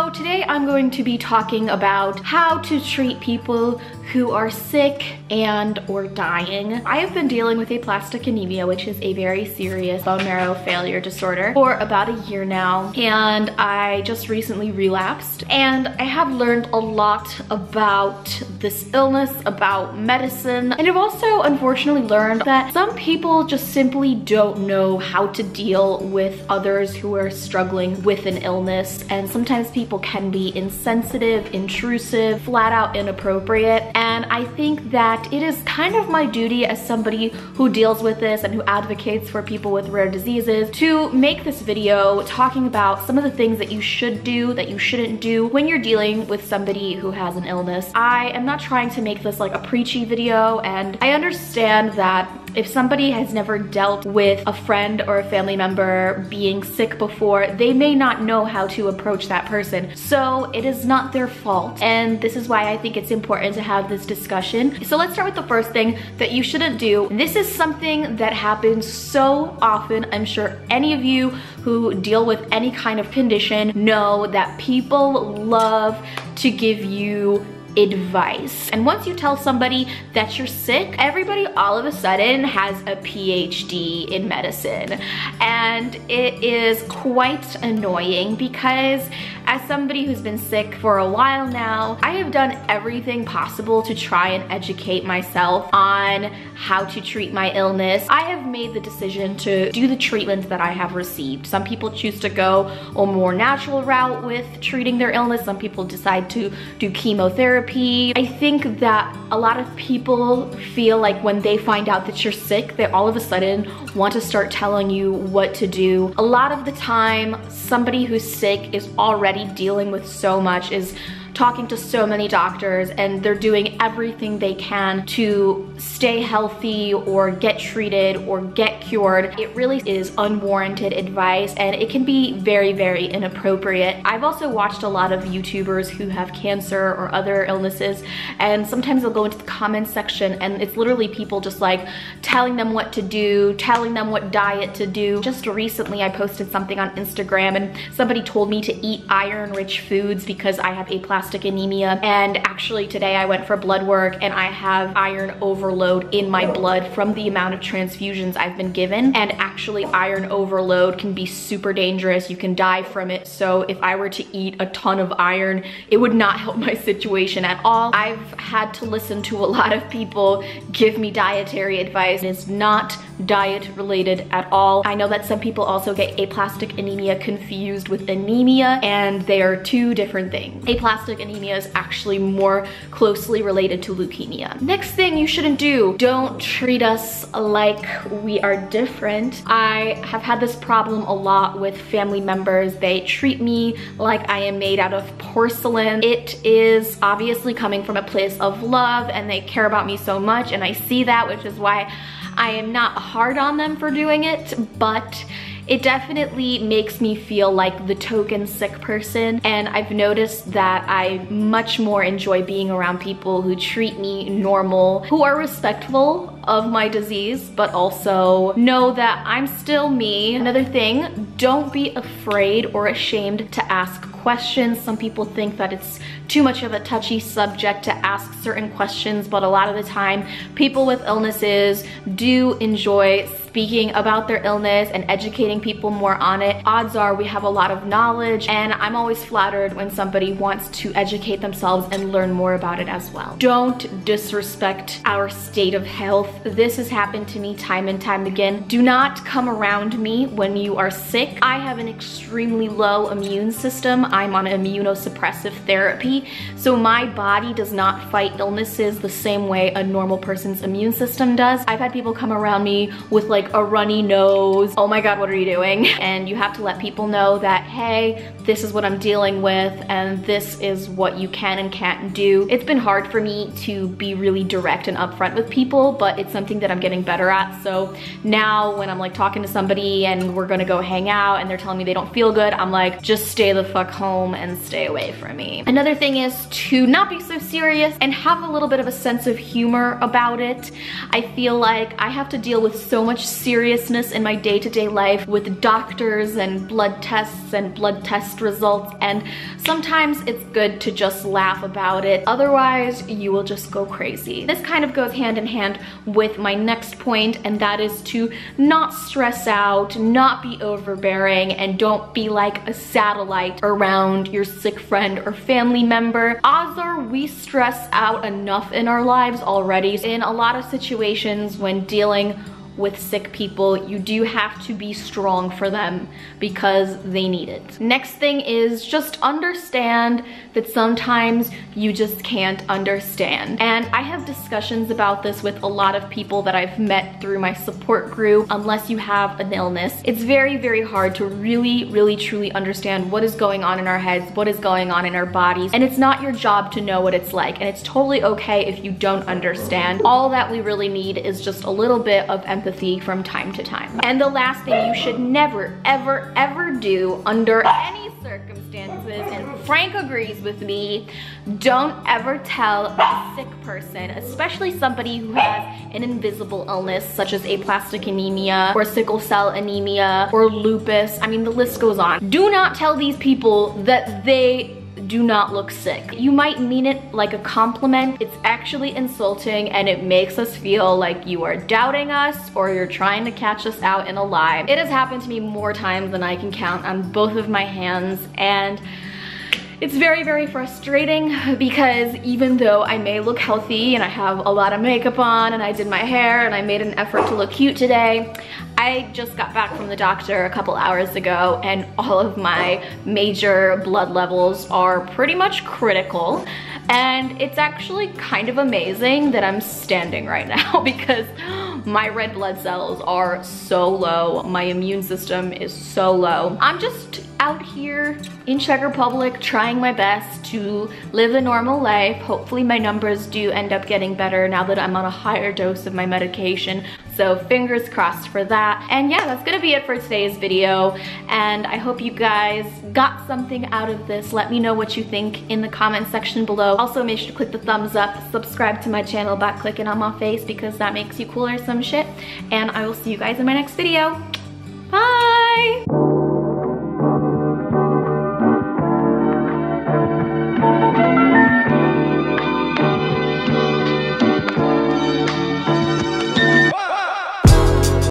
So today I'm going to be talking about how to treat people who are sick and or dying. I have been dealing with aplastic anemia, which is a very serious bone marrow failure disorder, for about a year now, and I just recently relapsed. And I have learned a lot about this illness, about medicine, and I've also unfortunately learned that some people just simply don't know how to deal with others who are struggling with an illness, and sometimes people can be insensitive, intrusive, flat out inappropriate. And I think that it is kind of my duty as somebody who deals with this and who advocates for people with rare diseases to make this video talking about some of the things that you should do, that you shouldn't do when you're dealing with somebody who has an illness. I am not trying to make this like a preachy video, and I understand that if somebody has never dealt with a friend or a family member being sick before, they may not know how to approach that person. So it is not their fault. And this is why I think it's important to have this discussion. So let's start with the first thing that you shouldn't do. This is something that happens so often. I'm sure any of you who deal with any kind of condition know that people love to give you advice. And once you tell somebody that you're sick, everybody all of a sudden has a PhD in medicine. And it is quite annoying because as somebody who's been sick for a while now, I have done everything possible to try and educate myself on how to treat my illness. I have made the decision to do the treatments that I have received. Some people choose to go a more natural route with treating their illness. Some people decide to do chemotherapy. I think that a lot of people feel like when they find out that you're sick, they all of a sudden want to start telling you what to do. A lot of the time, somebody who's sick is already dealing with so much, is talking to so many doctors, and they're doing everything they can to stay healthy or get treated or get cured. It really is unwarranted advice, and it can be very, very inappropriate. I've also watched a lot of YouTubers who have cancer or other illnesses, and sometimes they'll go into the comments section and it's literally people just like telling them what to do, telling them what diet to do. Just recently I posted something on Instagram and somebody told me to eat iron-rich foods because I have aplastic anemia, and actually today I went for blood work and I have iron overload in my blood from the amount of transfusions I've been given. And actually iron overload can be super dangerous. You can die from it. So if I were to eat a ton of iron, it would not help my situation at all. I've had to listen to a lot of people give me dietary advice. It's not diet related at all. I know that some people also get aplastic anemia confused with anemia, and they are two different things. Aplastic anemia is actually more closely related to leukemia. Next thing you shouldn't do, don't treat us like we are different. I have had this problem a lot with family members. They treat me like I am made out of porcelain. It is obviously coming from a place of love, and they care about me so much, and I see that, which is why I am not hard on them for doing it, but it definitely makes me feel like the token sick person. And I've noticed that I much more enjoy being around people who treat me normal, who are respectful of my disease, but also know that I'm still me. Another thing, don't be afraid or ashamed to ask questions. Some people think that it's too much of a touchy subject to ask certain questions, but a lot of the time, people with illnesses do enjoy speaking about their illness and educating people more on it. Odds are we have a lot of knowledge, and I'm always flattered when somebody wants to educate themselves and learn more about it as well. Don't disrespect our state of health. This has happened to me time and time again. Do not come around me when you are sick. I have an extremely low immune system. I'm on immunosuppressive therapy, so my body does not fight illnesses the same way a normal person's immune system does. I've had people come around me with like a runny nose. Oh my God, what are you doing? And you have to let people know that, hey, this is what I'm dealing with, and this is what you can and can't do. It's been hard for me to be really direct and upfront with people, but it's something that I'm getting better at. So now when I'm like talking to somebody and we're gonna go hang out and they're telling me they don't feel good, I'm like, just stay the fuck home and stay away from me. Another thing is to not be so serious and have a little bit of a sense of humor about it. I feel like I have to deal with so much seriousness in my day-to-day life with doctors and blood tests and blood test results, and sometimes it's good to just laugh about it. Otherwise, you will just go crazy. This kind of goes hand in hand with my next point, and that is to not stress out, not be overbearing, and don't be like a satellite around your sick friend or family member. Odds are we stress out enough in our lives already. In a lot of situations when dealing with sick people, you do have to be strong for them because they need it. Next thing is just understand that sometimes you just can't understand. And I have discussions about this with a lot of people that I've met through my support group. Unless you have an illness, it's very, very hard to really, truly understand what is going on in our heads, what is going on in our bodies. And it's not your job to know what it's like. And it's totally okay if you don't understand. All that we really need is just a little bit of empathy from time to time. And the last thing you should never, ever do under any circumstances, and Frank agrees with me, don't ever tell a sick person, especially somebody who has an invisible illness such as aplastic anemia or sickle cell anemia or lupus. I mean, the list goes on. Do not tell these people that they do not look sick. You might mean it like a compliment. It's actually insulting, and it makes us feel like you are doubting us or you're trying to catch us out in a lie. It has happened to me more times than I can count on both of my hands, and it's very, very frustrating because even though I may look healthy and I have a lot of makeup on and I did my hair and I made an effort to look cute today, I just got back from the doctor a couple hours ago and all of my major blood levels are pretty much critical. And it's actually kind of amazing that I'm standing right now because my red blood cells are so low. My immune system is so low. I'm just out here in Czech Republic trying my best to live a normal life. Hopefully my numbers do end up getting better now that I'm on a higher dose of my medication. So fingers crossed for that. And yeah, that's gonna be it for today's video. And I hope you guys got something out of this. Let me know what you think in the comment section below. Also, make sure to click the thumbs up, subscribe to my channel by clicking on my face because that makes you cool or some shit. And I will see you guys in my next video. Bye!